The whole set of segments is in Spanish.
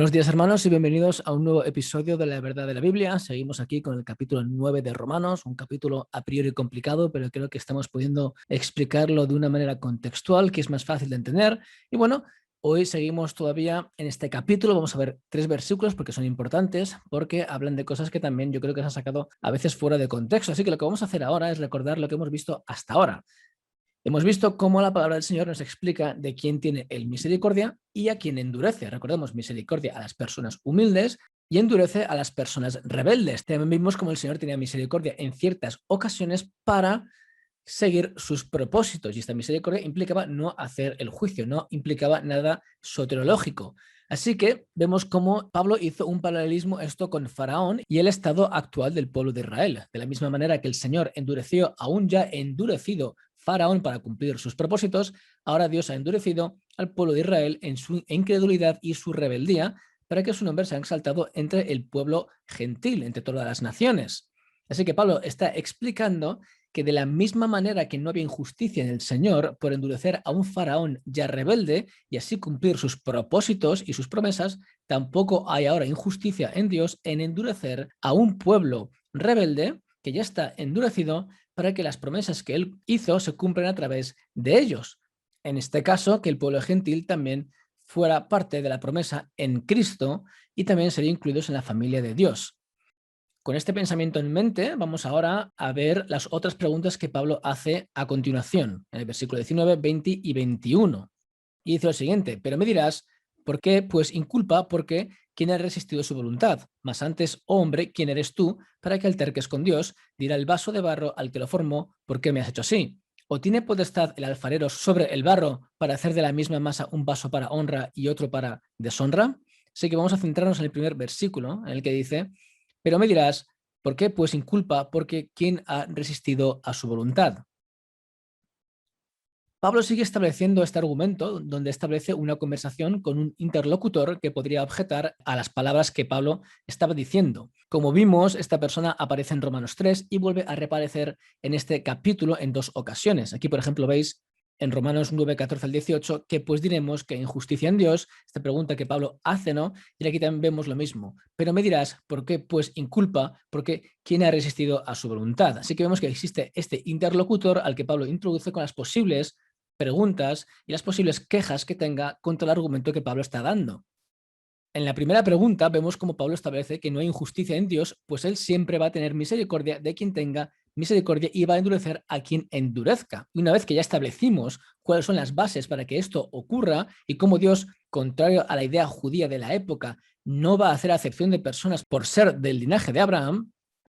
Buenos días, hermanos, y bienvenidos a un nuevo episodio de La Verdad de la Biblia. Seguimos aquí con el capítulo 9 de Romanos, un capítulo a priori complicado, pero creo que estamos pudiendo explicarlo de una manera contextual, que es más fácil de entender. Y bueno, hoy seguimos todavía en este capítulo. Vamos a ver 3 versículos porque son importantes, porque hablan de cosas que también yo creo que se han sacado a veces fuera de contexto. Así que lo que vamos a hacer ahora es recordar lo que hemos visto hasta ahora. Hemos visto cómo la palabra del Señor nos explica de quién tiene el misericordia y a quién endurece. Recordemos, misericordia a las personas humildes y endurece a las personas rebeldes. También vimos cómo el Señor tenía misericordia en ciertas ocasiones para seguir sus propósitos. Y esta misericordia implicaba no hacer el juicio, no implicaba nada soteriológico. Así que vemos cómo Pablo hizo un paralelismo esto con Faraón y el estado actual del pueblo de Israel. De la misma manera que el Señor endureció a un ya endurecido Faraón para cumplir sus propósitos, ahora Dios ha endurecido al pueblo de Israel en su incredulidad y su rebeldía para que su nombre sea exaltado entre el pueblo gentil, entre todas las naciones. Así que Pablo está explicando que de la misma manera que no había injusticia en el Señor por endurecer a un faraón ya rebelde y así cumplir sus propósitos y sus promesas, tampoco hay ahora injusticia en Dios en endurecer a un pueblo rebelde que ya está endurecido para que las promesas que él hizo se cumplan a través de ellos. En este caso, que el pueblo gentil también fuera parte de la promesa en Cristo y también serían incluidos en la familia de Dios. Con este pensamiento en mente, vamos ahora a ver las otras preguntas que Pablo hace a continuación, en el versículo 19, 20 y 21. Y dice lo siguiente: pero me dirás, ¿por qué? Pues inculpa, porque ¿quién ha resistido su voluntad? Mas antes, oh hombre, ¿quién eres tú para que alterques con Dios? Dirá el vaso de barro al que lo formó, ¿por qué me has hecho así? ¿O tiene potestad el alfarero sobre el barro para hacer de la misma masa un vaso para honra y otro para deshonra? Así que vamos a centrarnos en el primer versículo, en el que dice: pero me dirás, ¿por qué? Pues inculpa, porque ¿quién ha resistido a su voluntad? Pablo sigue estableciendo este argumento, donde establece una conversación con un interlocutor que podría objetar a las palabras que Pablo estaba diciendo. Como vimos, esta persona aparece en Romanos 3 y vuelve a reaparecer en este capítulo en 2 ocasiones. Aquí, por ejemplo, veis en Romanos 9, 14 al 18, que pues diremos que hay injusticia en Dios, esta pregunta que Pablo hace, ¿no? Y aquí también vemos lo mismo. Pero me dirás, ¿por qué pues inculpa? Porque ¿quién ha resistido a su voluntad? Así que vemos que existe este interlocutor al que Pablo introduce con las posibles preguntas y las posibles quejas que tenga contra el argumento que Pablo está dando. En la primera pregunta vemos cómo Pablo establece que no hay injusticia en Dios, pues él siempre va a tener misericordia de quien tenga misericordia y va a endurecer a quien endurezca. Y una vez que ya establecimos cuáles son las bases para que esto ocurra y cómo Dios, contrario a la idea judía de la época, no va a hacer acepción de personas por ser del linaje de Abraham,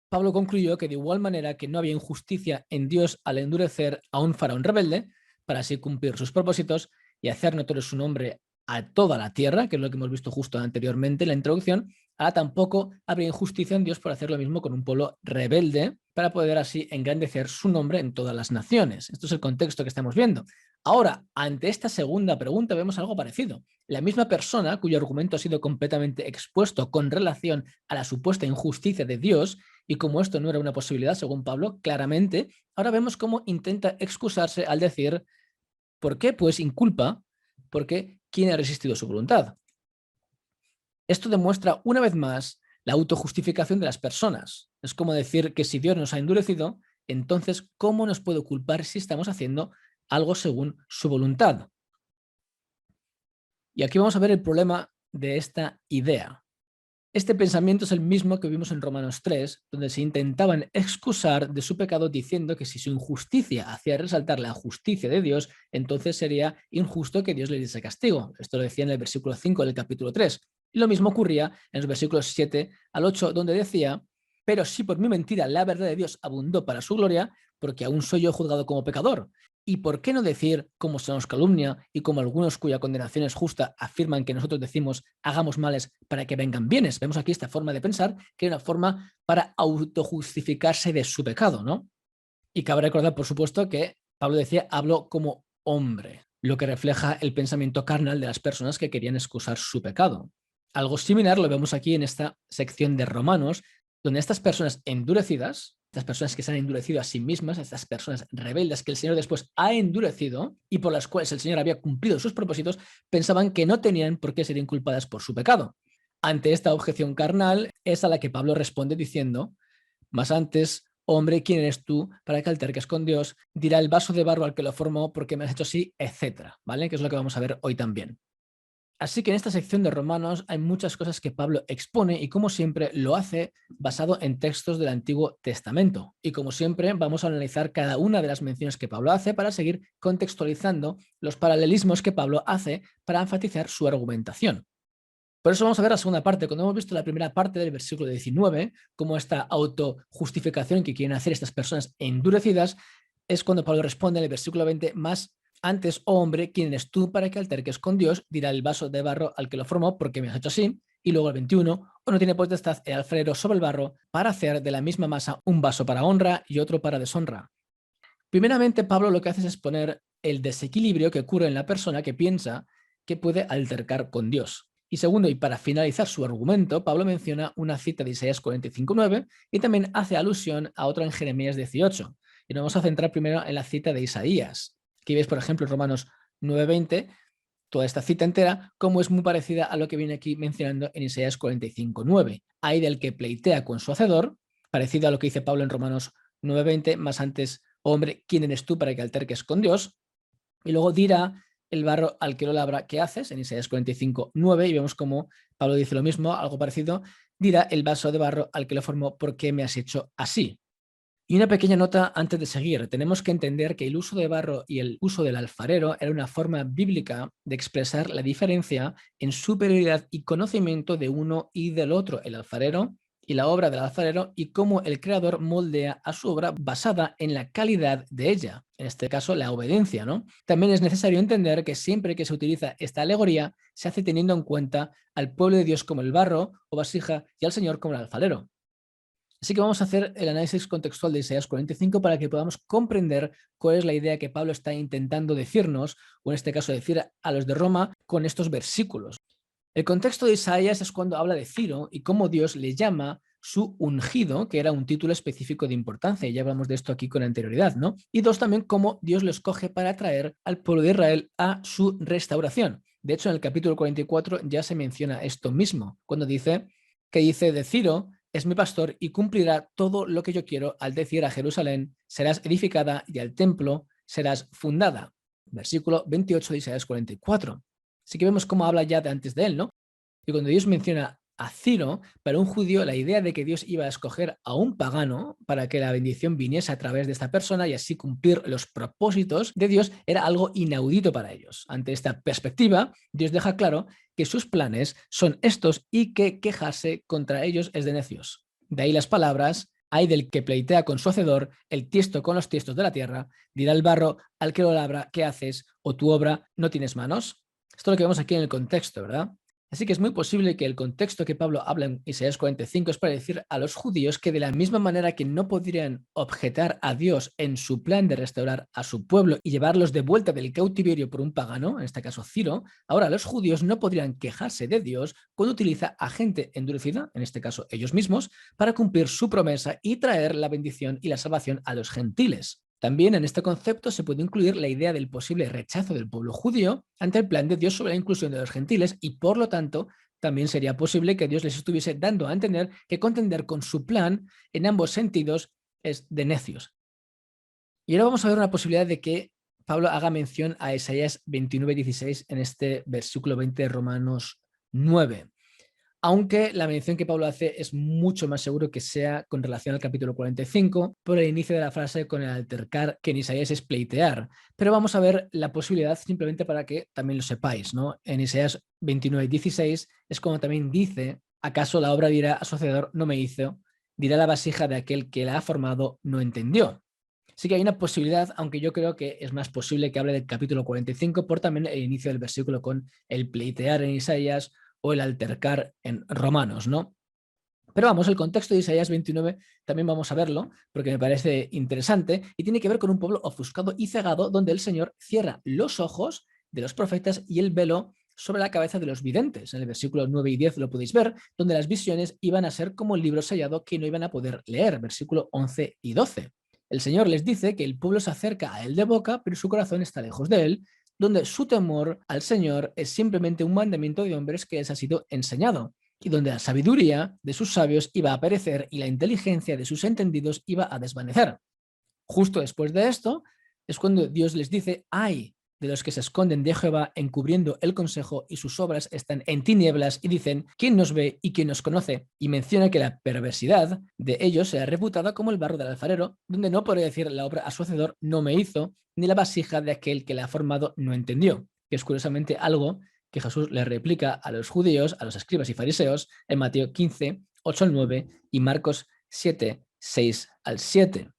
Pablo concluyó que de igual manera que no había injusticia en Dios al endurecer a un faraón rebelde, para así cumplir sus propósitos y hacer notorio su nombre a toda la tierra, que es lo que hemos visto justo anteriormente en la introducción, ahora tampoco habría injusticia en Dios por hacer lo mismo con un pueblo rebelde, para poder así engrandecer su nombre en todas las naciones. Esto es el contexto que estamos viendo. Ahora, ante esta segunda pregunta vemos algo parecido. La misma persona, cuyo argumento ha sido completamente expuesto con relación a la supuesta injusticia de Dios, y como esto no era una posibilidad, según Pablo, claramente, ahora vemos cómo intenta excusarse al decir: ¿por qué? Pues inculpa, porque ¿quién ha resistido su voluntad? Esto demuestra una vez más la autojustificación de las personas. Es como decir que si Dios nos ha endurecido, entonces ¿cómo nos puede culpar si estamos haciendo algo según su voluntad? Y aquí vamos a ver el problema de esta idea. Este pensamiento es el mismo que vimos en Romanos 3, donde se intentaban excusar de su pecado diciendo que si su injusticia hacía resaltar la justicia de Dios, entonces sería injusto que Dios le diese castigo. Esto lo decía en el versículo 5 del capítulo 3. Y lo mismo ocurría en los versículos 7 al 8, donde decía: pero si por mi mentira la verdad de Dios abundó para su gloria, porque aún soy yo juzgado como pecador. ¿Y por qué no decir, como se nos calumnia y como algunos cuya condenación es justa afirman que nosotros decimos hagamos males para que vengan bienes? Vemos aquí esta forma de pensar, que es una forma para autojustificarse de su pecado, ¿no? Y cabe recordar, por supuesto, que Pablo decía, hablo como hombre, lo que refleja el pensamiento carnal de las personas que querían excusar su pecado. Algo similar lo vemos aquí en esta sección de Romanos, donde estas personas endurecidas, estas personas que se han endurecido a sí mismas, estas personas rebeldes que el Señor después ha endurecido y por las cuales el Señor había cumplido sus propósitos, pensaban que no tenían por qué ser inculpadas por su pecado. Ante esta objeción carnal es a la que Pablo responde diciendo: mas antes, hombre, ¿quién eres tú para que alterques con Dios? Dirá el vaso de barro al que lo formó, porque me has hecho así, etcétera, ¿vale? Que es lo que vamos a ver hoy también. Así que en esta sección de Romanos hay muchas cosas que Pablo expone y como siempre lo hace basado en textos del Antiguo Testamento. Y como siempre vamos a analizar cada una de las menciones que Pablo hace para seguir contextualizando los paralelismos que Pablo hace para enfatizar su argumentación. Por eso vamos a ver la segunda parte. Cuando hemos visto la primera parte del versículo 19, como esta autojustificación que quieren hacer estas personas endurecidas, es cuando Pablo responde en el versículo 20: más antes, oh hombre, ¿quién eres tú para que alterques con Dios? Dirá el vaso de barro al que lo formó, porque me has hecho así. Y luego el 21, o no tiene potestad el alfarero sobre el barro para hacer de la misma masa un vaso para honra y otro para deshonra. Primeramente, Pablo lo que hace es exponer el desequilibrio que ocurre en la persona que piensa que puede altercar con Dios. Y segundo, y para finalizar su argumento, Pablo menciona una cita de Isaías 45:9 y también hace alusión a otra en Jeremías 18. Y nos vamos a centrar primero en la cita de Isaías. Aquí veis, por ejemplo, en Romanos 9:20, toda esta cita entera, como es muy parecida a lo que viene aquí mencionando en Isaías 45:9. Hay del que pleitea con su hacedor, parecido a lo que dice Pablo en Romanos 9:20, más antes, hombre, ¿quién eres tú para que alterques con Dios? Y luego dirá el barro al que lo labra, ¿qué haces? En Isaías 45:9, y vemos como Pablo dice lo mismo, algo parecido, dirá el vaso de barro al que lo formó, ¿por qué me has hecho así? Y una pequeña nota antes de seguir. Tenemos que entender que el uso de barro y el uso del alfarero era una forma bíblica de expresar la diferencia en superioridad y conocimiento de uno y del otro, el alfarero y la obra del alfarero, y cómo el creador moldea a su obra basada en la calidad de ella, en este caso la obediencia, ¿no? También es necesario entender que siempre que se utiliza esta alegoría se hace teniendo en cuenta al pueblo de Dios como el barro o vasija y al Señor como el alfarero. Así que vamos a hacer el análisis contextual de Isaías 45 para que podamos comprender cuál es la idea que Pablo está intentando decirnos, o en este caso decir a los de Roma, con estos versículos. El contexto de Isaías es cuando habla de Ciro y cómo Dios le llama su ungido, que era un título específico de importancia, y ya hablamos de esto aquí con anterioridad, ¿no? Y dos, también cómo Dios lo escoge para traer al pueblo de Israel a su restauración. De hecho, en el capítulo 44 ya se menciona esto mismo, cuando dice de Ciro: es mi pastor y cumplirá todo lo que yo quiero, al decir a Jerusalén: serás edificada, y al templo serás fundada. Versículo 28 de Isaías 44. Así que vemos cómo habla ya de antes de él, ¿no? Y cuando Dios menciona a Ciro, para un judío la idea de que Dios iba a escoger a un pagano para que la bendición viniese a través de esta persona y así cumplir los propósitos de Dios era algo inaudito para ellos. Ante esta perspectiva, Dios deja claro que sus planes son estos y que quejarse contra ellos es de necios. De ahí las palabras: hay del que pleitea con su hacedor, el tiesto con los tiestos de la tierra, dirá el barro al que lo labra, ¿qué haces? ¿O tu obra no tienes manos? Esto es lo que vemos aquí en el contexto, ¿verdad? Así que es muy posible que el contexto que Pablo habla en Isaías 45 es para decir a los judíos que de la misma manera que no podrían objetar a Dios en su plan de restaurar a su pueblo y llevarlos de vuelta del cautiverio por un pagano, en este caso Ciro, ahora los judíos no podrían quejarse de Dios cuando utiliza a gente endurecida, en este caso ellos mismos, para cumplir su promesa y traer la bendición y la salvación a los gentiles. También en este concepto se puede incluir la idea del posible rechazo del pueblo judío ante el plan de Dios sobre la inclusión de los gentiles, y por lo tanto también sería posible que Dios les estuviese dando a entender que contender con su plan en ambos sentidos es de necios. Y ahora vamos a ver una posibilidad de que Pablo haga mención a Isaías 29:16 en este versículo 20 de Romanos 9. Aunque la mención que Pablo hace es mucho más seguro que sea con relación al capítulo 45, por el inicio de la frase con el altercar, que en Isaías es pleitear. Pero vamos a ver la posibilidad simplemente para que también lo sepáis, ¿no? En Isaías 29:16 es como también dice: ¿acaso la obra dirá a su hacedor, no me hizo? Dirá la vasija de aquel que la ha formado, no entendió. Sí que hay una posibilidad, aunque yo creo que es más posible que hable del capítulo 45 por también el inicio del versículo con el pleitear en Isaías o el altercar en Romanos, ¿no? Pero vamos, el contexto de Isaías 29 también vamos a verlo, porque me parece interesante, y tiene que ver con un pueblo ofuscado y cegado, donde el Señor cierra los ojos de los profetas y el velo sobre la cabeza de los videntes. En el versículo 9 y 10 lo podéis ver, donde las visiones iban a ser como el libro sellado que no iban a poder leer, versículo 11 y 12. El Señor les dice que el pueblo se acerca a él de boca, pero su corazón está lejos de él, donde su temor al Señor es simplemente un mandamiento de hombres que les ha sido enseñado. y donde la sabiduría de sus sabios iba a perecer y la inteligencia de sus entendidos iba a desvanecer. Justo después de esto es cuando Dios les dice: ay de los que se esconden de Jehová encubriendo el consejo y sus obras están en tinieblas, y dicen: ¿quién nos ve y quién nos conoce? Y menciona que la perversidad de ellos será reputada como el barro del alfarero, donde no podrá decir la obra a su hacedor: no me hizo, ni la vasija de aquel que la ha formado no entendió, que es curiosamente algo que Jesús le replica a los judíos, a los escribas y fariseos, en Mateo 15, 8 al 9 y Marcos 7, 6 al 7.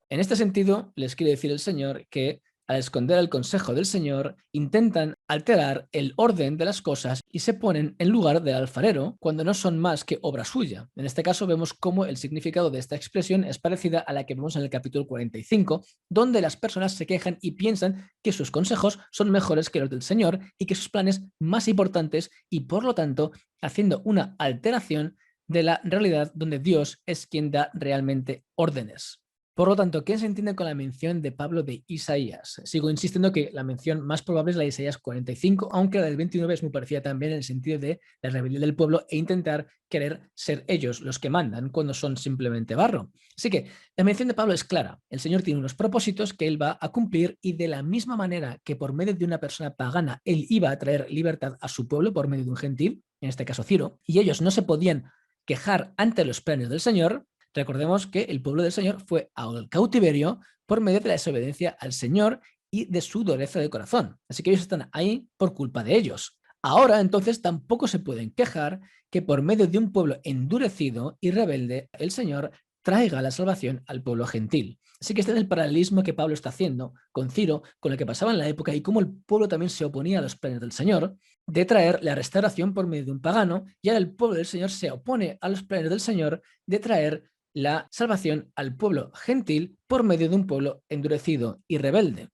En este sentido, les quiere decir el Señor que al esconder el consejo del Señor, intentan alterar el orden de las cosas y se ponen en lugar del alfarero cuando no son más que obra suya. En este caso vemos cómo el significado de esta expresión es parecida a la que vemos en el capítulo 45, donde las personas se quejan y piensan que sus consejos son mejores que los del Señor y que sus planes más importantes, y por lo tanto haciendo una alteración de la realidad donde Dios es quien da realmente órdenes. Por lo tanto, ¿qué se entiende con la mención de Pablo de Isaías? Sigo insistiendo que la mención más probable es la de Isaías 45, aunque la del 29 es muy parecida también en el sentido de la rebelión del pueblo e intentar querer ser ellos los que mandan cuando son simplemente barro. Así que la mención de Pablo es clara. El Señor tiene unos propósitos que él va a cumplir, y de la misma manera que por medio de una persona pagana él iba a traer libertad a su pueblo por medio de un gentil, en este caso Ciro, y ellos no se podían quejar ante los planes del Señor. Recordemos que el pueblo del Señor fue al cautiverio por medio de la desobediencia al Señor y de su dureza de corazón. Así que ellos están ahí por culpa de ellos. Ahora, entonces, tampoco se pueden quejar que por medio de un pueblo endurecido y rebelde, el Señor traiga la salvación al pueblo gentil. Así que este es el paralelismo que Pablo está haciendo con Ciro, con lo que pasaba en la época y cómo el pueblo también se oponía a los planes del Señor de traer la restauración por medio de un pagano, y ahora el pueblo del Señor se opone a los planes del Señor de traer la salvación al pueblo gentil por medio de un pueblo endurecido y rebelde.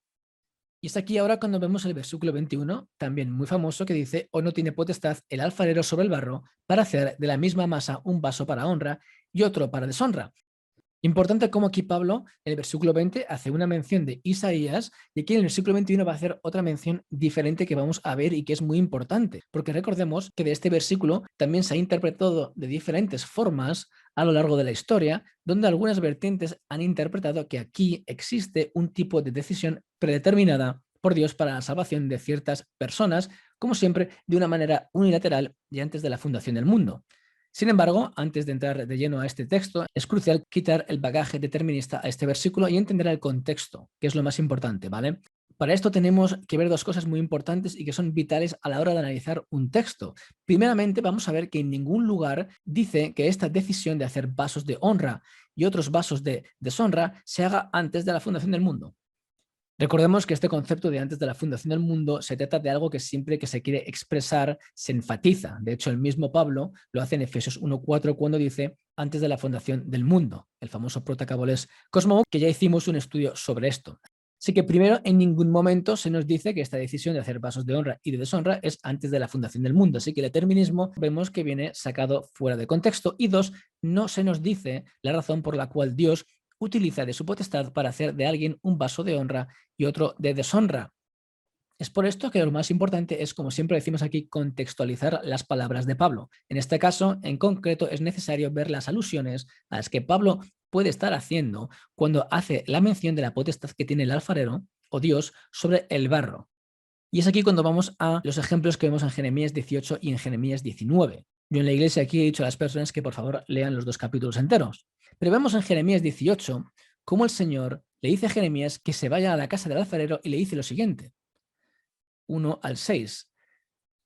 Y es aquí ahora cuando vemos el versículo 21, también muy famoso, que dice: ¿o no tiene potestad el alfarero sobre el barro para hacer de la misma masa un vaso para honra y otro para deshonra? Importante como aquí Pablo, en el versículo 20, hace una mención de Isaías, y aquí en el versículo 21 va a hacer otra mención diferente que vamos a ver y que es muy importante, porque recordemos que de este versículo también se ha interpretado de diferentes formas a lo largo de la historia, donde algunas vertientes han interpretado que aquí existe un tipo de decisión predeterminada por Dios para la salvación de ciertas personas, como siempre de una manera unilateral y antes de la fundación del mundo. Sin embargo, antes de entrar de lleno a este texto, es crucial quitar el bagaje determinista a este versículo y entender el contexto, que es lo más importante, ¿vale? Para esto tenemos que ver dos cosas muy importantes y que son vitales a la hora de analizar un texto. Primeramente, vamos a ver que en ningún lugar dice que esta decisión de hacer vasos de honra y otros vasos de deshonra se haga antes de la fundación del mundo. Recordemos que este concepto de antes de la fundación del mundo se trata de algo que siempre que se quiere expresar se enfatiza. De hecho, el mismo Pablo lo hace en Efesios 1:4 cuando dice antes de la fundación del mundo, el famoso protacaboles cosmos, que ya hicimos un estudio sobre esto. Así que primero, en ningún momento se nos dice que esta decisión de hacer vasos de honra y de deshonra es antes de la fundación del mundo. Así que el determinismo vemos que viene sacado fuera de contexto. Y dos, no se nos dice la razón por la cual Dios utiliza de su potestad para hacer de alguien un vaso de honra y otro de deshonra. Es por esto que lo más importante es, como siempre decimos aquí, contextualizar las palabras de Pablo. En este caso, en concreto, es necesario ver las alusiones a las que Pablo puede estar haciendo cuando hace la mención de la potestad que tiene el alfarero o Dios sobre el barro. Y es aquí cuando vamos a los ejemplos que vemos en Jeremías 18 y en Jeremías 19. Yo en la iglesia aquí he dicho a las personas que por favor lean los dos capítulos enteros. Pero vemos en Jeremías 18 cómo el Señor le dice a Jeremías que se vaya a la casa del alfarero y le dice lo siguiente. 1 al 6.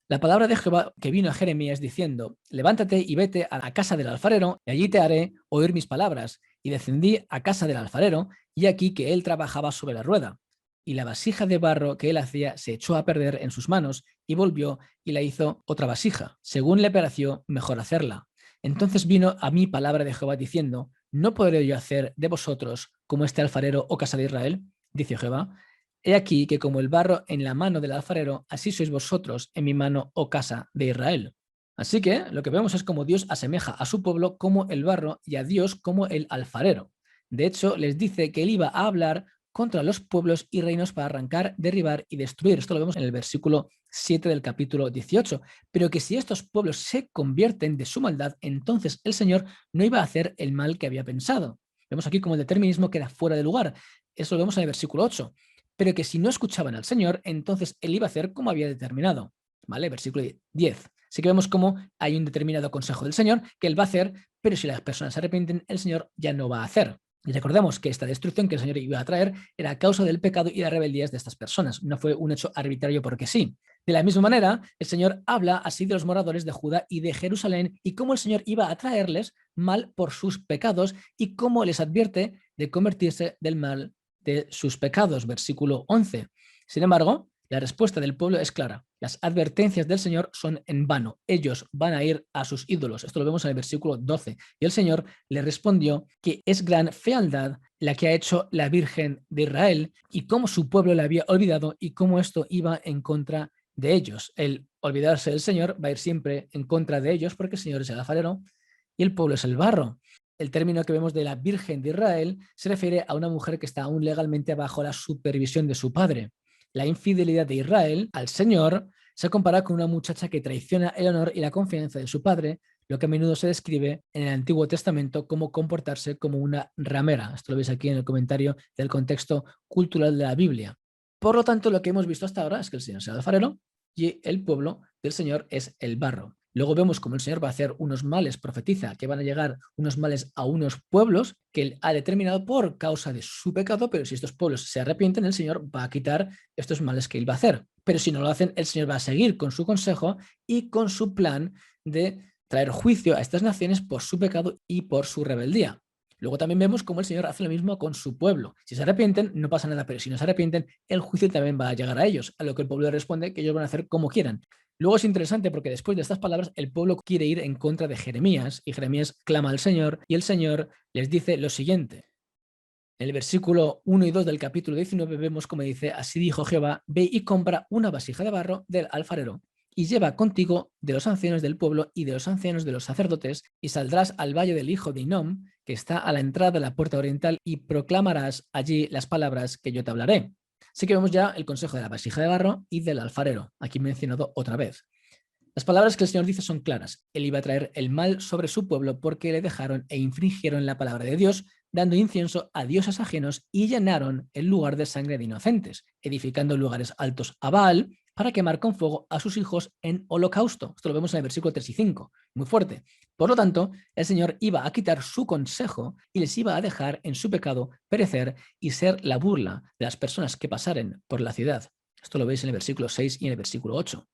La palabra de Jehová que vino a Jeremías diciendo: levántate y vete a la casa del alfarero, y allí te haré oír mis palabras. Y descendí a casa del alfarero, y aquí que él trabajaba sobre la rueda. Y la vasija de barro que él hacía se echó a perder en sus manos, y volvió y la hizo otra vasija, según le pareció mejor hacerla. Entonces vino a mí palabra de Jehová diciendo: ¿no podré yo hacer de vosotros como este alfarero, oh casa de Israel? Dice Jehová: he aquí que como el barro en la mano del alfarero, así sois vosotros en mi mano, oh casa de Israel. Así que lo que vemos es como Dios asemeja a su pueblo como el barro y a Dios como el alfarero. De hecho, les dice que él iba a hablar contra los pueblos y reinos para arrancar, derribar y destruir. Esto lo vemos en el versículo 7 del capítulo 18. Pero que si estos pueblos se convierten de su maldad, entonces el Señor no iba a hacer el mal que había pensado. Vemos aquí como el determinismo queda fuera de lugar. Eso lo vemos en el versículo 8. Pero que si no escuchaban al Señor, entonces Él iba a hacer como había determinado. ¿Vale? Versículo 10. Así que vemos cómo hay un determinado consejo del Señor que Él va a hacer, pero si las personas se arrepienten, el Señor ya no va a hacer. Y recordemos que esta destrucción que el Señor iba a traer era a causa del pecado y las rebeldías de estas personas. No fue un hecho arbitrario porque sí. De la misma manera, el Señor habla así de los moradores de Judá y de Jerusalén y cómo el Señor iba a traerles mal por sus pecados y cómo les advierte de convertirse del mal de sus pecados. Versículo 11. Sin embargo, la respuesta del pueblo es clara. Las advertencias del Señor son en vano. Ellos van a ir a sus ídolos. Esto lo vemos en el versículo 12. Y el Señor le respondió que es gran fealdad la que ha hecho la Virgen de Israel y cómo su pueblo la había olvidado y cómo esto iba en contra de ellos. El olvidarse del Señor va a ir siempre en contra de ellos porque el Señor es el alfarero y el pueblo es el barro. El término que vemos de la Virgen de Israel se refiere a una mujer que está aún legalmente bajo la supervisión de su padre. La infidelidad de Israel al Señor se compara con una muchacha que traiciona el honor y la confianza de su padre, lo que a menudo se describe en el Antiguo Testamento como comportarse como una ramera. Esto lo veis aquí en el comentario del contexto cultural de la Biblia. Por lo tanto, lo que hemos visto hasta ahora es que el Señor es el alfarero y el pueblo del Señor es el barro. Luego vemos cómo el Señor va a hacer unos males, profetiza que van a llegar unos males a unos pueblos que Él ha determinado por causa de su pecado, pero si estos pueblos se arrepienten, el Señor va a quitar estos males que Él va a hacer. Pero si no lo hacen, el Señor va a seguir con su consejo y con su plan de traer juicio a estas naciones por su pecado y por su rebeldía. Luego también vemos cómo el Señor hace lo mismo con su pueblo. Si se arrepienten, no pasa nada, pero si no se arrepienten, el juicio también va a llegar a ellos, a lo que el pueblo responde que ellos van a hacer como quieran. Luego es interesante porque después de estas palabras el pueblo quiere ir en contra de Jeremías y Jeremías clama al Señor y el Señor les dice lo siguiente. En el versículo 1 y 2 del capítulo 19 vemos como dice, así dijo Jehová, ve y compra una vasija de barro del alfarero y lleva contigo de los ancianos del pueblo y de los ancianos de los sacerdotes y saldrás al valle del hijo de Hinnom, que está a la entrada de la puerta oriental y proclamarás allí las palabras que yo te hablaré. Así que vemos ya el consejo de la vasija de barro y del alfarero, aquí mencionado otra vez. Las palabras que el Señor dice son claras. Él iba a traer el mal sobre su pueblo porque le dejaron e infringieron la palabra de Dios, dando incienso a dioses ajenos y llenaron el lugar de sangre de inocentes, edificando lugares altos a Baal para quemar con fuego a sus hijos en holocausto. Esto lo vemos en el versículo 3 y 5, muy fuerte. Por lo tanto, el Señor iba a quitar su consejo y les iba a dejar en su pecado perecer y ser la burla de las personas que pasaren por la ciudad. Esto lo veis en el versículo 6 y en el versículo 8.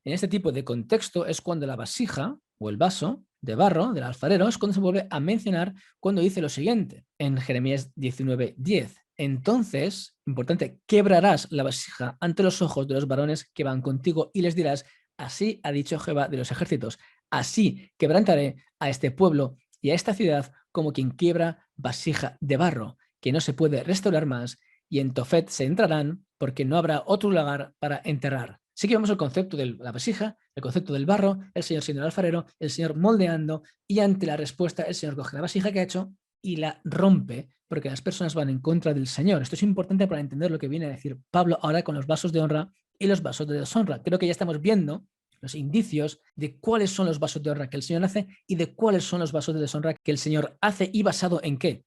En este tipo de contexto es cuando la vasija o el vaso de barro del alfarero es cuando se vuelve a mencionar cuando dice lo siguiente en Jeremías 19:10. Entonces, importante, quebrarás la vasija ante los ojos de los varones que van contigo y les dirás, así ha dicho Jehová de los ejércitos, así quebrantaré a este pueblo y a esta ciudad como quien quiebra vasija de barro, que no se puede restaurar más, y en Tofet se entrarán porque no habrá otro lugar para enterrar. Sí que vemos el concepto de la vasija, el concepto del barro, el Señor siendo el alfarero, el Señor moldeando y ante la respuesta el Señor coge la vasija que ha hecho y la rompe porque las personas van en contra del Señor. Esto es importante para entender lo que viene a decir Pablo ahora con los vasos de honra y los vasos de deshonra. Creo que ya estamos viendo los indicios de cuáles son los vasos de honra que el Señor hace y de cuáles son los vasos de deshonra que el Señor hace y basado en qué.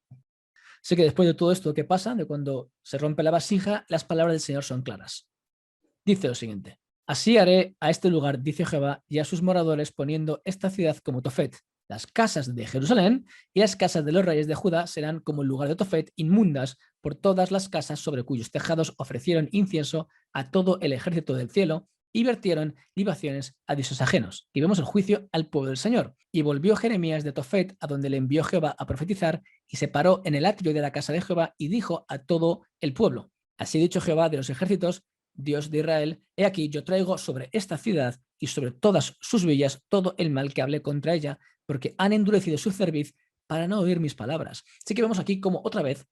Sé que después de todo esto que pasa, de cuando se rompe la vasija, las palabras del Señor son claras. Dice lo siguiente, así haré a este lugar, dice Jehová, y a sus moradores poniendo esta ciudad como Tofet. Las casas de Jerusalén y las casas de los reyes de Judá serán como el lugar de Tofet, inmundas por todas las casas sobre cuyos tejados ofrecieron incienso a todo el ejército del cielo y vertieron libaciones a dioses ajenos. Y vemos el juicio al pueblo del Señor. Y volvió Jeremías de Tofet, a donde le envió Jehová a profetizar, y se paró en el atrio de la casa de Jehová y dijo a todo el pueblo, así ha dicho Jehová de los ejércitos, Dios de Israel, he aquí yo traigo sobre esta ciudad y sobre todas sus villas todo el mal que hablé contra ella, porque han endurecido su cerviz para no oír mis palabras. Así que vemos aquí como otra vez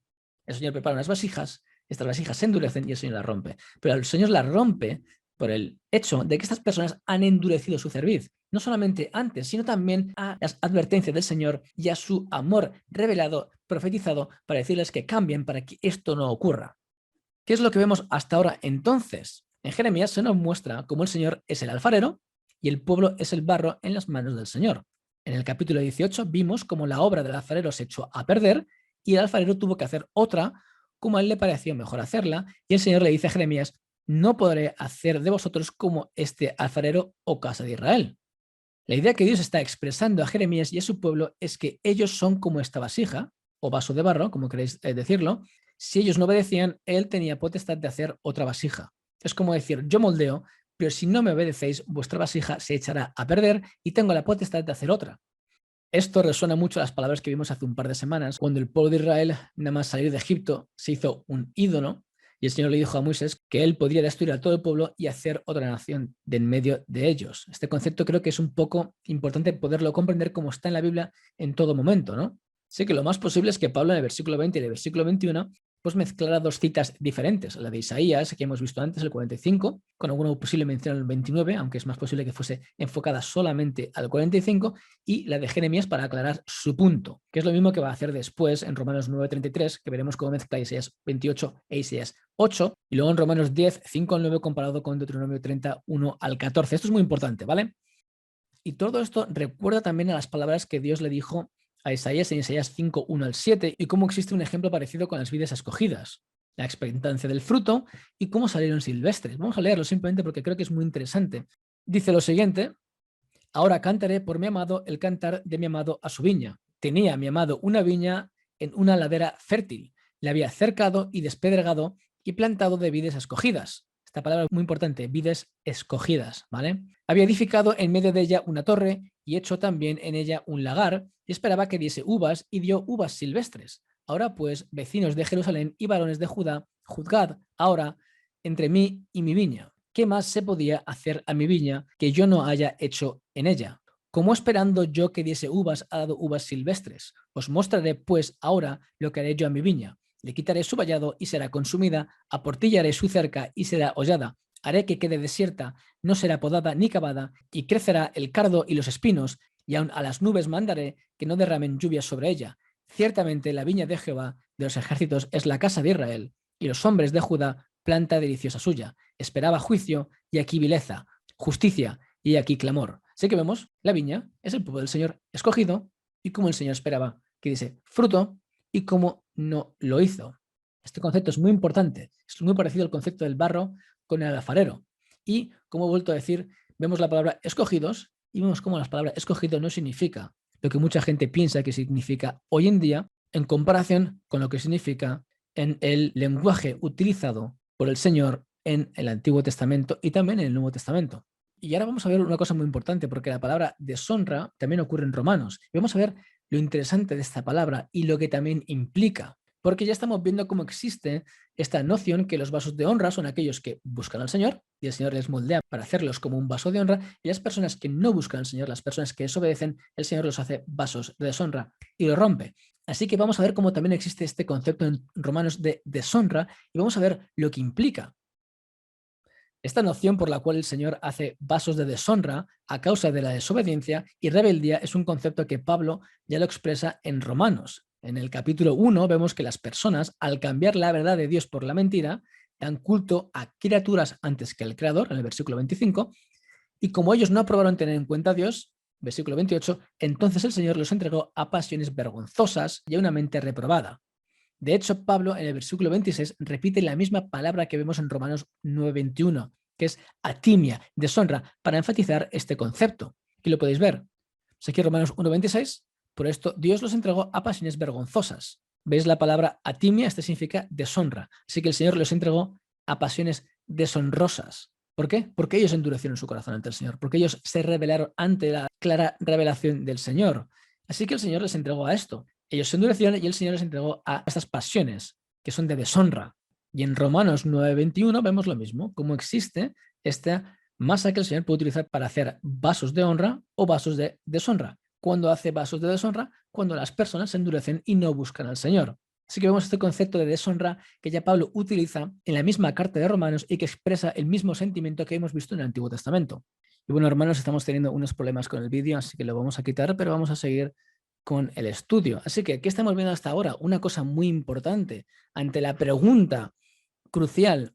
el Señor prepara unas vasijas, estas vasijas se endurecen y el Señor las rompe. Pero el Señor las rompe por el hecho de que estas personas han endurecido su cerviz, no solamente antes, sino también a las advertencias del Señor y a su amor revelado, profetizado, para decirles que cambien para que esto no ocurra. ¿Qué es lo que vemos hasta ahora entonces? En Jeremías se nos muestra cómo el Señor es el alfarero y el pueblo es el barro en las manos del Señor. En el capítulo 18 vimos cómo la obra del alfarero se echó a perder y el alfarero tuvo que hacer otra como a él le pareció mejor hacerla, y el Señor le dice a Jeremías: no podré hacer de vosotros como este alfarero o casa de Israel. La idea que Dios está expresando a Jeremías y a su pueblo es que ellos son como esta vasija, o vaso de barro, como queréis decirlo. Si ellos no obedecían, él tenía potestad de hacer otra vasija. Es como decir: yo moldeo, pero si no me obedecéis, vuestra vasija se echará a perder y tengo la potestad de hacer otra. Esto resuena mucho a las palabras que vimos hace un par de semanas, cuando el pueblo de Israel, nada más salir de Egipto, se hizo un ídolo y el Señor le dijo a Moisés que él podría destruir a todo el pueblo y hacer otra nación de en medio de ellos. Este concepto creo que es un poco importante poderlo comprender como está en la Biblia en todo momento, ¿no? Sé que lo más posible es que Pablo en el versículo 20 y el versículo 21 pues mezclara dos citas diferentes, la de Isaías, que hemos visto antes, el 45, con alguna posible mención al 29, aunque es más posible que fuese enfocada solamente al 45, y la de Jeremías para aclarar su punto, que es lo mismo que va a hacer después en Romanos 9:33, que veremos cómo mezcla Isaías 28 e Isaías 8, y luego en Romanos 10, 5 al 9 comparado con Deuteronomio 31 al 14. Esto es muy importante, ¿vale? Y todo esto recuerda también a las palabras que Dios le dijo a Isaías en Isaías 5, 1 al 7, y cómo existe un ejemplo parecido con las vides escogidas, la expectancia del fruto y cómo salieron silvestres. Vamos a leerlo simplemente porque creo que es muy interesante. Dice lo siguiente: ahora cantaré por mi amado el cantar de mi amado a su viña. Tenía mi amado una viña en una ladera fértil. Le había cercado y despedregado y plantado de vides escogidas. Esta palabra es muy importante, vides escogidas, ¿vale? Había edificado en medio de ella una torre y hecho también en ella un lagar y esperaba que diese uvas y dio uvas silvestres. Ahora pues, vecinos de Jerusalén y varones de Judá, juzgad ahora entre mí y mi viña. ¿Qué más se podía hacer a mi viña que yo no haya hecho en ella? ¿Cómo esperando yo que diese uvas ha dado uvas silvestres? Os mostraré pues ahora lo que haré yo a mi viña. Le quitaré su vallado y será consumida, aportillaré su cerca y será hollada. Haré que quede desierta, no será podada ni cavada, y crecerá el cardo y los espinos, y aun a las nubes mandaré que no derramen lluvias sobre ella. Ciertamente la viña de Jehová de los ejércitos es la casa de Israel, y los hombres de Judá planta deliciosa suya. Esperaba juicio y aquí vileza, justicia y aquí clamor. Así que vemos, la viña es el pueblo del Señor escogido y como el Señor esperaba que diese fruto y como no lo hizo. Este concepto es muy importante, es muy parecido al concepto del barro con el alfarero. Y como he vuelto a decir, vemos la palabra escogidos y vemos cómo la palabra escogido no significa lo que mucha gente piensa que significa hoy en día en comparación con lo que significa en el lenguaje utilizado por el Señor en el Antiguo Testamento y también en el Nuevo Testamento. Y ahora vamos a ver una cosa muy importante, porque la palabra deshonra también ocurre en Romanos. Y vamos a ver lo interesante de esta palabra y lo que también implica, porque ya estamos viendo cómo existe esta noción que los vasos de honra son aquellos que buscan al Señor y el Señor les moldea para hacerlos como un vaso de honra, y las personas que no buscan al Señor, las personas que desobedecen, el Señor los hace vasos de deshonra y los rompe. Así que vamos a ver cómo también existe este concepto en Romanos de deshonra y vamos a ver lo que implica. Esta noción por la cual el Señor hace vasos de deshonra a causa de la desobediencia y rebeldía es un concepto que Pablo ya lo expresa en Romanos. En el capítulo 1 vemos que las personas, al cambiar la verdad de Dios por la mentira, dan culto a criaturas antes que al Creador, en el versículo 25, y como ellos no aprobaron tener en cuenta a Dios, versículo 28, entonces el Señor los entregó a pasiones vergonzosas y a una mente reprobada. De hecho, Pablo en el versículo 26 repite la misma palabra que vemos en Romanos 9:21, que es atimia, deshonra, para enfatizar este concepto. Aquí lo podéis ver. Aquí Romanos 1:26, por esto Dios los entregó a pasiones vergonzosas. ¿Veis la palabra atimia? Este significa deshonra. Así que el Señor los entregó a pasiones deshonrosas. ¿Por qué? Porque ellos endurecieron su corazón ante el Señor, porque ellos se rebelaron ante la clara revelación del Señor. Así que el Señor les entregó a esto. Ellos se endurecieron y el Señor les entregó a estas pasiones que son de deshonra. Y en Romanos 9:21 vemos lo mismo, cómo existe esta masa que el Señor puede utilizar para hacer vasos de honra o vasos de deshonra. Cuando hace vasos de deshonra, cuando las personas se endurecen y no buscan al Señor. Así que vemos este concepto de deshonra que ya Pablo utiliza en la misma carta de Romanos y que expresa el mismo sentimiento que hemos visto en el Antiguo Testamento. Y bueno, hermanos, estamos teniendo unos problemas con el vídeo, así que lo vamos a quitar, pero vamos a seguir con el estudio. Así que, ¿qué estamos viendo hasta ahora? Una cosa muy importante. Ante la pregunta crucial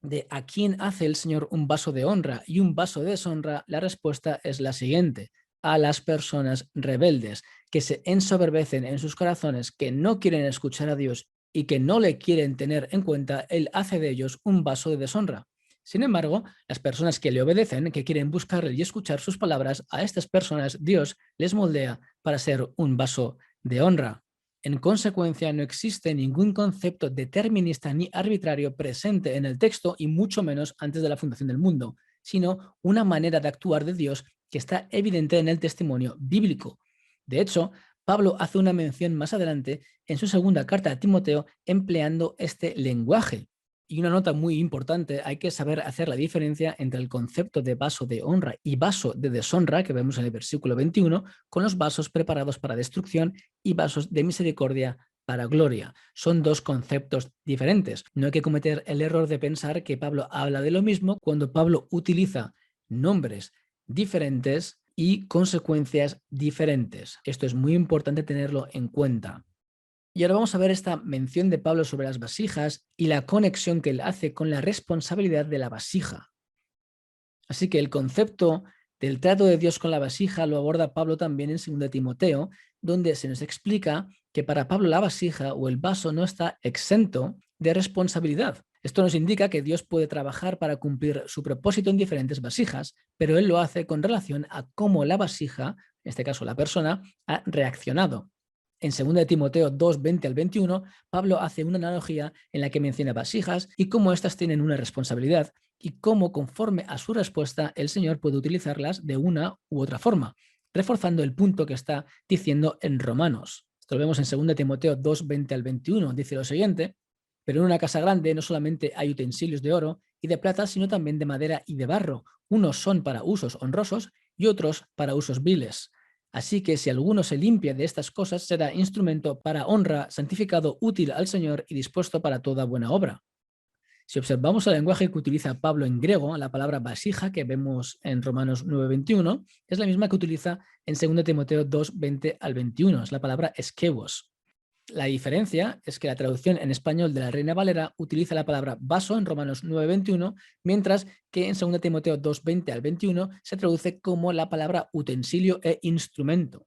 de ¿a quién hace el Señor un vaso de honra y un vaso de deshonra? La respuesta es la siguiente: a las personas rebeldes, que se ensoberbecen en sus corazones, que no quieren escuchar a Dios y que no le quieren tener en cuenta. Él hace de ellos un vaso de deshonra. Sin embargo, las personas que le obedecen, que quieren buscarle y escuchar sus palabras, a estas personas Dios les moldea para ser un vaso de honra. En consecuencia, no existe ningún concepto determinista ni arbitrario presente en el texto, y mucho menos antes de la fundación del mundo, sino una manera de actuar de Dios que está evidente en el testimonio bíblico. De hecho, Pablo hace una mención más adelante en su segunda carta a Timoteo empleando este lenguaje. Y una nota muy importante: hay que saber hacer la diferencia entre el concepto de vaso de honra y vaso de deshonra, que vemos en el versículo 21, con los vasos preparados para destrucción y vasos de misericordia para gloria. Son dos conceptos diferentes. No hay que cometer el error de pensar que Pablo habla de lo mismo cuando Pablo utiliza nombres diferentes y consecuencias diferentes. Esto es muy importante tenerlo en cuenta. Y ahora vamos a ver esta mención de Pablo sobre las vasijas y la conexión que él hace con la responsabilidad de la vasija. Así que el concepto del trato de Dios con la vasija lo aborda Pablo también en 2 Timoteo, donde se nos explica que para Pablo la vasija o el vaso no está exento de responsabilidad. Esto nos indica que Dios puede trabajar para cumplir su propósito en diferentes vasijas, pero Él lo hace con relación a cómo la vasija, en este caso la persona, ha reaccionado. En 2 Timoteo 2, 20 al 21, Pablo hace una analogía en la que menciona vasijas y cómo éstas tienen una responsabilidad, y cómo, conforme a su respuesta, el Señor puede utilizarlas de una u otra forma, reforzando el punto que está diciendo en Romanos. Esto lo vemos en 2 Timoteo 2, 20 al 21. Dice lo siguiente: pero en una casa grande no solamente hay utensilios de oro y de plata, sino también de madera y de barro. Unos son para usos honrosos y otros para usos viles. Así que si alguno se limpia de estas cosas, será instrumento para honra, santificado, útil al Señor y dispuesto para toda buena obra. Si observamos el lenguaje que utiliza Pablo en griego, la palabra vasija que vemos en Romanos 9:21 es la misma que utiliza en 2 Timoteo 2:20 al 21, es la palabra skeuos. La diferencia es que la traducción en español de la Reina Valera utiliza la palabra vaso en Romanos 9:21, mientras que en 2 Timoteo 2:20 al 21 se traduce como la palabra utensilio e instrumento.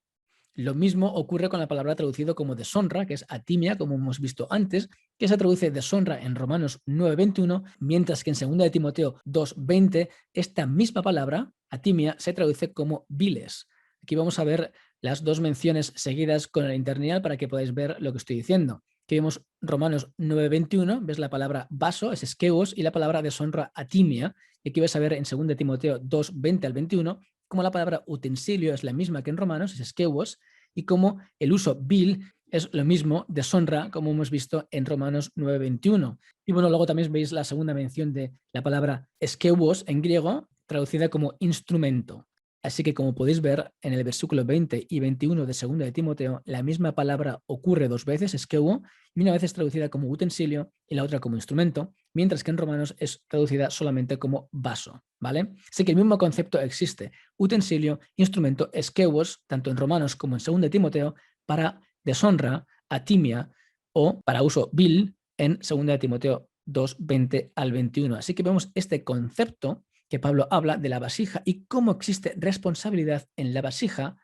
Lo mismo ocurre con la palabra traducido como deshonra, que es atimia, como hemos visto antes, que se traduce deshonra en Romanos 9:21, mientras que en 2 Timoteo 2:20 esta misma palabra, atimia, se traduce como viles. Aquí vamos a ver las dos menciones seguidas con el interlineal para que podáis ver lo que estoy diciendo. Aquí vemos Romanos 9:21, ves la palabra vaso, es skeuos, y la palabra deshonra, atimia. Y aquí vas a ver en 2 Timoteo 2:20 al 21 como la palabra utensilio es la misma que en Romanos, es skeuos, y como el uso vil es lo mismo, deshonra, como hemos visto en Romanos 9:21. Y bueno, luego también veis la segunda mención de la palabra skeuos en griego, traducida como instrumento. Así que, como podéis ver, en el versículo 20 y 21 de 2 de Timoteo, la misma palabra ocurre dos veces, skeuo, y una vez es traducida como utensilio y la otra como instrumento, mientras que en Romanos es traducida solamente como vaso, ¿vale? Así que el mismo concepto existe: utensilio, instrumento, skeuos, tanto en Romanos como en 2 de Timoteo, para deshonra, atimia, o para uso vil en 2 de Timoteo 2, 20 al 21. Así que vemos este concepto que Pablo habla de la vasija y cómo existe responsabilidad en la vasija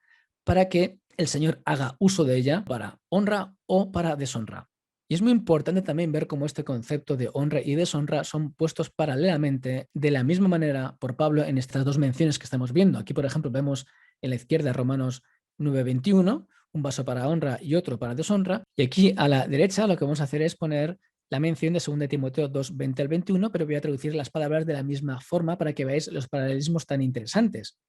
para que el Señor haga uso de ella para honra o para deshonra. Y es muy importante también ver cómo este concepto de honra y deshonra son puestos paralelamente de la misma manera por Pablo en estas dos menciones que estamos viendo. Aquí, por ejemplo, vemos en la izquierda Romanos 9:21, un vaso para honra y otro para deshonra. Y aquí a la derecha lo que vamos a hacer es poner la mención de 2 Timoteo 2, 20 al 21, pero voy a traducir las palabras de la misma forma para que veáis los paralelismos tan interesantes.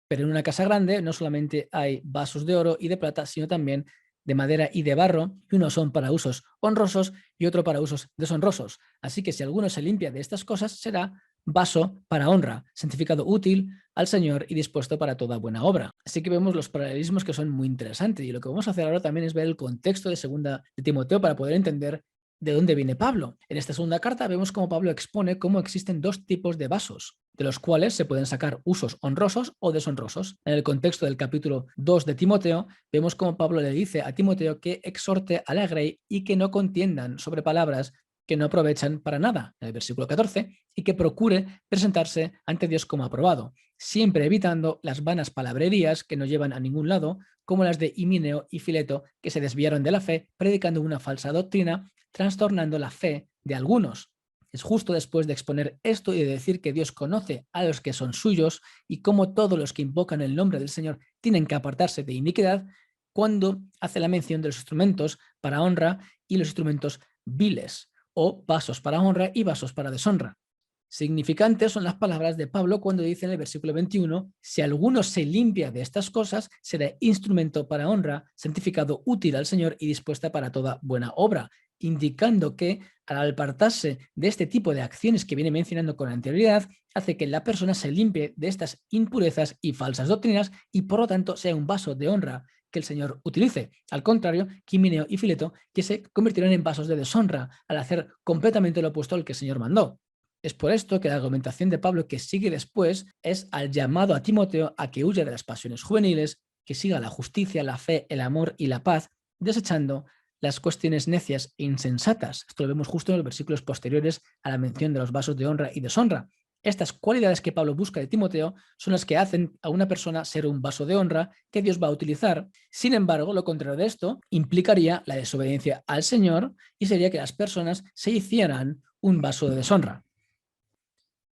Pero en una casa grande no solamente hay vasos de oro y de plata, sino también de madera y de barro, y unos son para usos honrosos y otro para usos deshonrosos. Así que si alguno se limpia de estas cosas, será vaso para honra, santificado útil al Señor y dispuesto para toda buena obra. Así que vemos los paralelismos que son muy interesantes, y lo que vamos a hacer ahora también es ver el contexto de segunda de Timoteo para poder entender de dónde viene Pablo. En esta segunda carta vemos cómo Pablo expone cómo existen dos tipos de vasos, de los cuales se pueden sacar usos honrosos o deshonrosos. En el contexto del capítulo 2 de Timoteo, vemos cómo Pablo le dice a Timoteo que exhorte a la grey y que no contiendan sobre palabras que no aprovechan para nada, en el versículo 14, y que procure presentarse ante Dios como aprobado, siempre evitando las vanas palabrerías que no llevan a ningún lado, como las de Himeneo y Fileto, que se desviaron de la fe, predicando una falsa doctrina, trastornando la fe de algunos. Es justo después de exponer esto y de decir que Dios conoce a los que son suyos y cómo todos los que invocan el nombre del Señor tienen que apartarse de iniquidad, cuando hace la mención de los instrumentos para honra y los instrumentos viles, o vasos para honra y vasos para deshonra. Significantes son las palabras de Pablo cuando dice en el versículo 21, si alguno se limpia de estas cosas, será instrumento para honra, santificado útil al Señor y dispuesta para toda buena obra, indicando que al apartarse de este tipo de acciones que viene mencionando con anterioridad, hace que la persona se limpie de estas impurezas y falsas doctrinas y por lo tanto sea un vaso de honra que el Señor utilice. Al contrario, que Himeneo y Fileto, que se convirtieron en vasos de deshonra al hacer completamente lo opuesto al que el Señor mandó. Es por esto que la argumentación de Pablo que sigue después es al llamado a Timoteo a que huya de las pasiones juveniles, que siga la justicia, la fe, el amor y la paz, desechando las cuestiones necias e insensatas. Esto lo vemos justo en los versículos posteriores a la mención de los vasos de honra y deshonra. Estas cualidades que Pablo busca de Timoteo son las que hacen a una persona ser un vaso de honra que Dios va a utilizar. Sin embargo, lo contrario de esto implicaría la desobediencia al Señor y sería que las personas se hicieran un vaso de deshonra.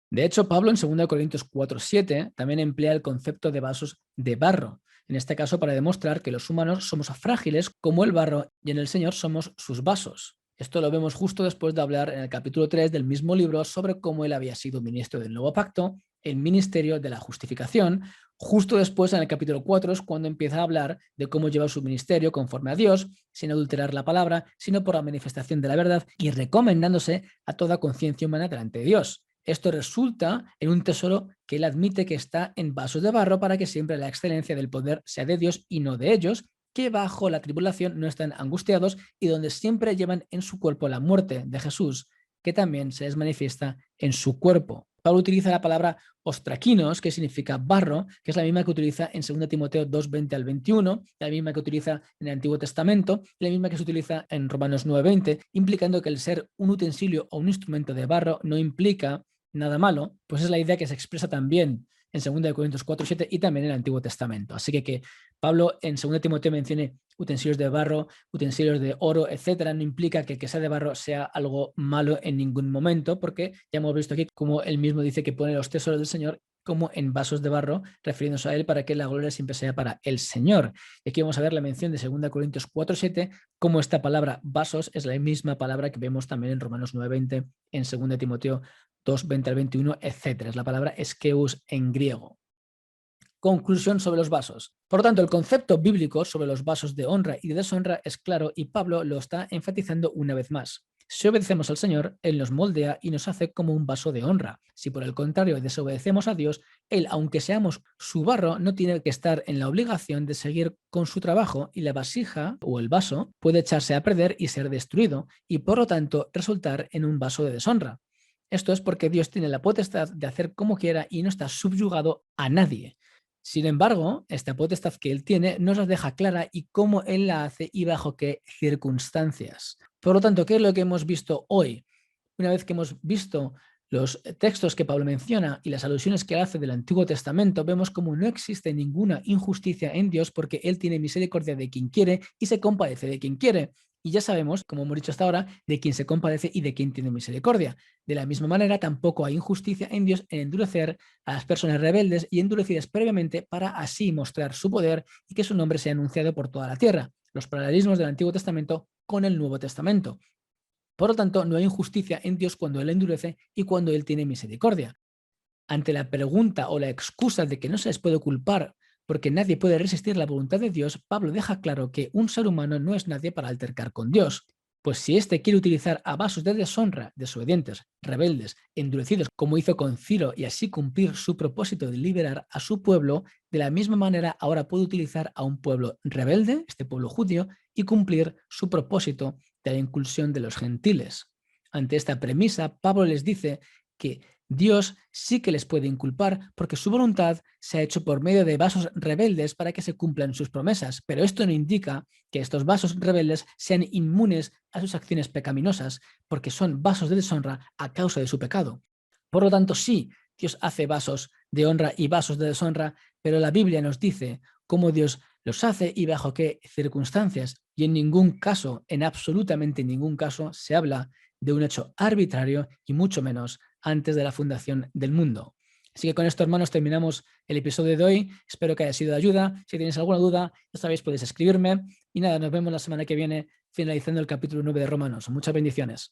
De hecho, Pablo en 2 Corintios 4:7 también emplea el concepto de vasos de barro, en este caso para demostrar que los humanos somos frágiles como el barro y en el Señor somos sus vasos. Esto lo vemos justo después de hablar en el capítulo 3 del mismo libro sobre cómo él había sido ministro del nuevo pacto, el ministerio de la justificación. Justo después, en el capítulo 4, es cuando empieza a hablar de cómo lleva su ministerio conforme a Dios, sin adulterar la palabra, sino por la manifestación de la verdad y recomendándose a toda conciencia humana delante de Dios. Esto resulta en un tesoro que él admite que está en vasos de barro para que siempre la excelencia del poder sea de Dios y no de ellos, que bajo la tribulación no están angustiados y donde siempre llevan en su cuerpo la muerte de Jesús, que también se les manifiesta en su cuerpo. Pablo utiliza la palabra ostraquinos, que significa barro, que es la misma que utiliza en 2 Timoteo 2:20 al 21, la misma que utiliza en el Antiguo Testamento, la misma que se utiliza en Romanos 9:20, implicando que el ser un utensilio o un instrumento de barro no implica nada malo, pues es la idea que se expresa también en 2 Corintios 4:7 y también en el Antiguo Testamento. Así que Pablo en 2 Timoteo mencione utensilios de barro, utensilios de oro, etcétera, no implica que el que sea de barro sea algo malo en ningún momento, porque ya hemos visto aquí como él mismo dice que pone los tesoros del Señor como en vasos de barro, refiriéndose a él para que la gloria siempre sea para el Señor. Y aquí vamos a ver la mención de 2 Corintios 4:7, como esta palabra vasos es la misma palabra que vemos también en Romanos 9:20, en 2 Timoteo 2:20 al 21, etc. Es la palabra eskeus en griego. Conclusión sobre los vasos. Por lo tanto, el concepto bíblico sobre los vasos de honra y de deshonra es claro y Pablo lo está enfatizando una vez más. Si obedecemos al Señor, Él nos moldea y nos hace como un vaso de honra. Si por el contrario desobedecemos a Dios, Él, aunque seamos su barro, no tiene que estar en la obligación de seguir con su trabajo y la vasija o el vaso puede echarse a perder y ser destruido y por lo tanto resultar en un vaso de deshonra. Esto es porque Dios tiene la potestad de hacer como quiera y no está subyugado a nadie. Sin embargo, esta potestad que él tiene nos la deja clara y cómo él la hace y bajo qué circunstancias. Por lo tanto, ¿qué es lo que hemos visto hoy? Una vez que hemos visto los textos que Pablo menciona y las alusiones que hace del Antiguo Testamento, vemos como no existe ninguna injusticia en Dios porque Él tiene misericordia de quien quiere y se compadece de quien quiere. Y ya sabemos, como hemos dicho hasta ahora, de quién se compadece y de quién tiene misericordia. De la misma manera, tampoco hay injusticia en Dios en endurecer a las personas rebeldes y endurecidas previamente para así mostrar su poder y que su nombre sea anunciado por toda la tierra. Los paralelismos del Antiguo Testamento con el Nuevo Testamento. Por lo tanto, no hay injusticia en Dios cuando Él endurece y cuando Él tiene misericordia. Ante la pregunta o la excusa de que no se les puede culpar porque nadie puede resistir la voluntad de Dios, Pablo deja claro que un ser humano no es nadie para altercar con Dios. Pues si éste quiere utilizar a vasos de deshonra, desobedientes, rebeldes, endurecidos, como hizo con Ciro, y así cumplir su propósito de liberar a su pueblo, de la misma manera ahora puede utilizar a un pueblo rebelde, este pueblo judío, y cumplir su propósito de la inclusión de los gentiles. Ante esta premisa, Pablo les dice que Dios sí que les puede inculpar porque su voluntad se ha hecho por medio de vasos rebeldes para que se cumplan sus promesas, pero esto no indica que estos vasos rebeldes sean inmunes a sus acciones pecaminosas porque son vasos de deshonra a causa de su pecado. Por lo tanto, sí, Dios hace vasos de honra y vasos de deshonra, pero la Biblia nos dice cómo Dios los hace y bajo qué circunstancias, y en ningún caso, en absolutamente ningún caso, se habla de un hecho arbitrario y mucho menos antes de la fundación del mundo. Así que con esto, hermanos, terminamos el episodio de hoy. Espero que haya sido de ayuda. Si tenéis alguna duda, ya sabéis, podéis escribirme. Y nada, nos vemos la semana que viene finalizando el capítulo 9 de Romanos. Muchas bendiciones.